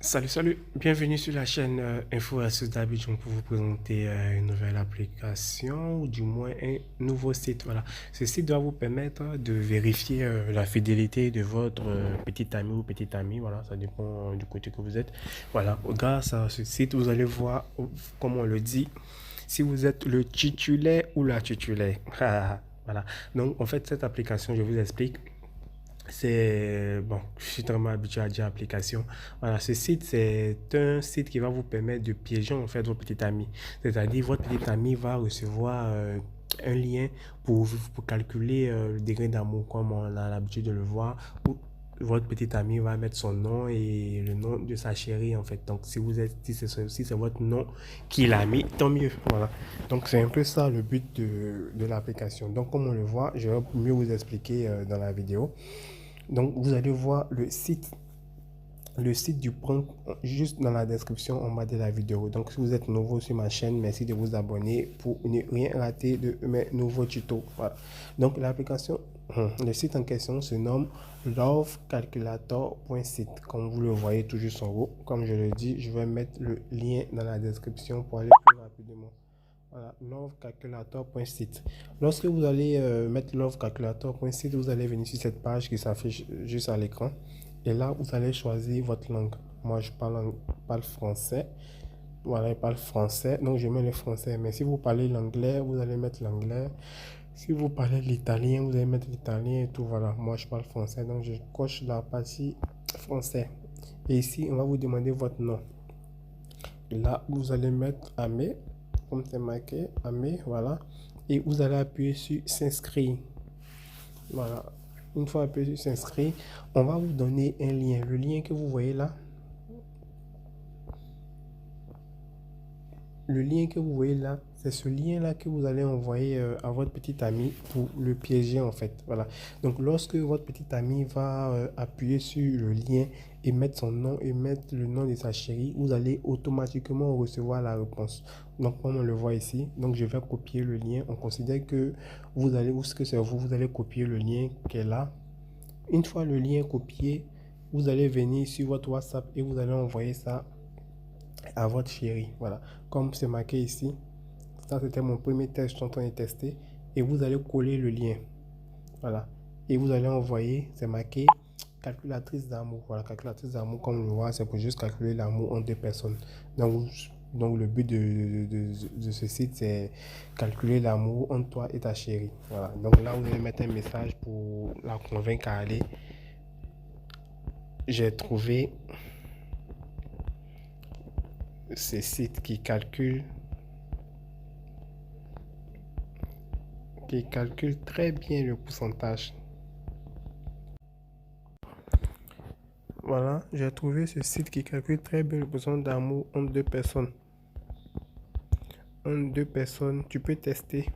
Salut, bienvenue sur la chaîne Info Astuces d'Abidjan pour vous présenter une nouvelle application ou du moins un nouveau site. Voilà, ce site doit vous permettre de vérifier la fidélité de votre petit ami ou petite amie. Voilà, ça dépend du côté que vous êtes. Voilà, grâce à ce site, vous allez voir, comme on le dit, si vous êtes le titulaire ou la titulaire. Voilà, donc en fait, cette application, je vous explique. C'est bon, je suis tellement habitué à dire application. Voilà, ce site, c'est un site qui va vous permettre de piéger en fait votre petit ami. C'est-à-dire, votre petit ami va recevoir un lien pour calculer le degré d'amour, comme on a l'habitude de le voir. Où votre petit ami va mettre son nom et le nom de sa chérie en fait. Donc, si c'est votre nom qu'il a mis, tant mieux. Voilà. Donc, c'est un peu ça le but de l'application. Donc, comme on le voit, je vais mieux vous expliquer dans la vidéo. Donc, vous allez voir le site du prompt juste dans la description en bas de la vidéo. Donc, si vous êtes nouveau sur ma chaîne, merci de vous abonner pour ne rien rater de mes nouveaux tutos. Voilà. Donc, l'application, le site en question se nomme lovecalculator.site. Comme vous le voyez tout juste en haut, comme je le dis, je vais mettre le lien dans la description pour aller plus rapidement. Voilà, lovecalculator.site. Lorsque vous allez mettre lovecalculator.site, vous allez venir sur cette page qui s'affiche juste à l'écran. Et là, vous allez choisir votre langue. Moi, je parle français. Voilà, je parle français. Donc, je mets le français. Mais si vous parlez l'anglais, vous allez mettre l'anglais. Si vous parlez l'italien, vous allez mettre l'italien et tout. Voilà, moi, je parle français. Donc, je coche la partie français. Et ici, on va vous demander votre nom. Là, vous allez mettre Amé, comme c'est marqué, Amé, voilà. Et vous allez appuyer sur s'inscrire. Voilà. Une fois appuyé sur s'inscrire, on va vous donner un lien. Le lien que vous voyez là, le lien que vous voyez là, c'est ce lien-là que vous allez envoyer à votre petit ami pour le piéger en fait. Voilà. Donc lorsque votre petit ami va appuyer sur le lien et mettre son nom et mettre le nom de sa chérie, vous allez automatiquement recevoir la réponse. Donc comme on le voit ici, donc je vais copier le lien. On considère que vous allez, ou ce que c'est vous, vous allez copier le lien qui est là. Une fois le lien copié, vous allez venir sur votre WhatsApp et vous allez envoyer ça à votre chérie. Voilà. Comme c'est marqué ici, ça c'était mon premier test, je suis en train de tester. Et vous allez coller le lien. Voilà. Et vous allez envoyer, c'est marqué calculatrice d'amour. Voilà, calculatrice d'amour, comme on le voit, c'est pour juste calculer l'amour entre deux personnes. Donc le but de ce site, c'est calculer l'amour entre toi et ta chérie. Voilà. Donc là, vous allez mettre un message pour la convaincre à aller. J'ai trouvé ce site qui calcule très bien le pourcentage. Voilà, j'ai trouvé ce site qui calcule très bien le pourcentage d'amour entre deux personnes. Entre deux personnes, tu peux tester.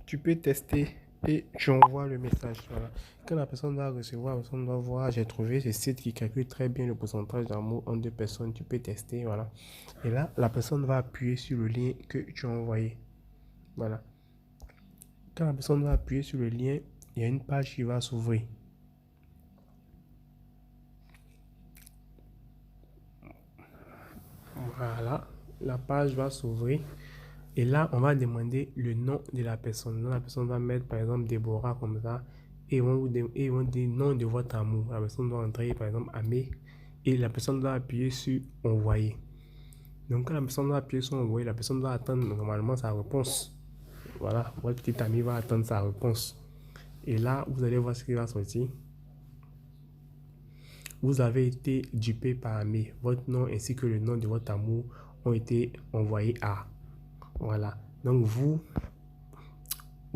Tu peux tester et tu envoies le message. Voilà. Quand la personne va recevoir, la personne va voir, j'ai trouvé ce site qui calcule très bien le pourcentage d'amour entre deux personnes. Tu peux tester, voilà. Et là, la personne va appuyer sur le lien que tu as envoyé. Voilà. Quand la personne va appuyer sur le lien, il y a une page qui va s'ouvrir. Voilà, la page va s'ouvrir. Et là, on va demander le nom de la personne. Donc, la personne va mettre, par exemple, Déborah comme ça. Et ils vont dire nom de votre amour. La personne doit entrer, par exemple, Amé. Et la personne doit appuyer sur envoyer. Donc, quand la personne doit appuyer sur envoyer, la personne doit attendre normalement sa réponse. Voilà, votre petit ami va attendre sa réponse. Et là, vous allez voir ce qui va sortir. Vous avez été dupé par Amé. Votre nom ainsi que le nom de votre amour ont été envoyés à. Voilà. Donc, vous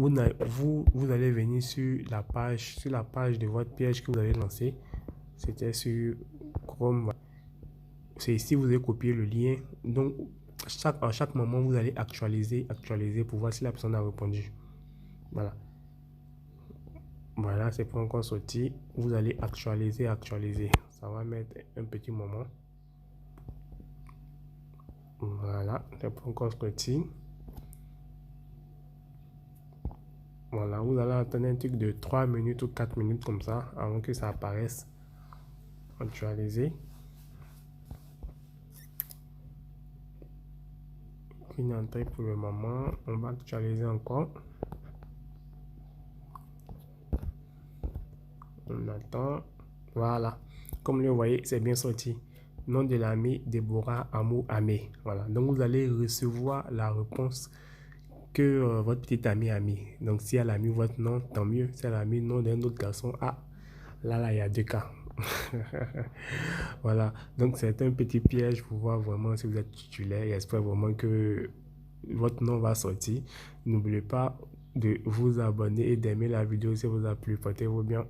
allez venir sur la page de votre piège que vous avez lancé. C'était sur Chrome. C'est ici vous allez copier le lien. Donc, à chaque moment, vous allez actualiser pour voir si la personne a répondu. Voilà. Voilà, c'est pas encore sorti. Vous allez actualiser. Ça va mettre un petit moment. Voilà, c'est pas encore sorti. Voilà, vous allez attendre un truc de 3 minutes ou 4 minutes comme ça avant que ça apparaisse. Actualiser. Une entrée pour le moment. On va actualiser encore. On attend. Voilà. Comme vous voyez, c'est bien sorti. Nom de l'ami, Déborah Amour Amé. Voilà. Donc, vous allez recevoir la réponse que votre petite amie a mis. Donc, si elle a mis votre nom, tant mieux. Si elle a mis le nom d'un autre garçon, ah, là, il y a 2 cas. Voilà. Donc, c'est un petit piège pour voir vraiment si vous êtes titulaire. J'espère vraiment que votre nom va sortir. N'oubliez pas de vous abonner et d'aimer la vidéo si vous a plu. Portez-vous bien.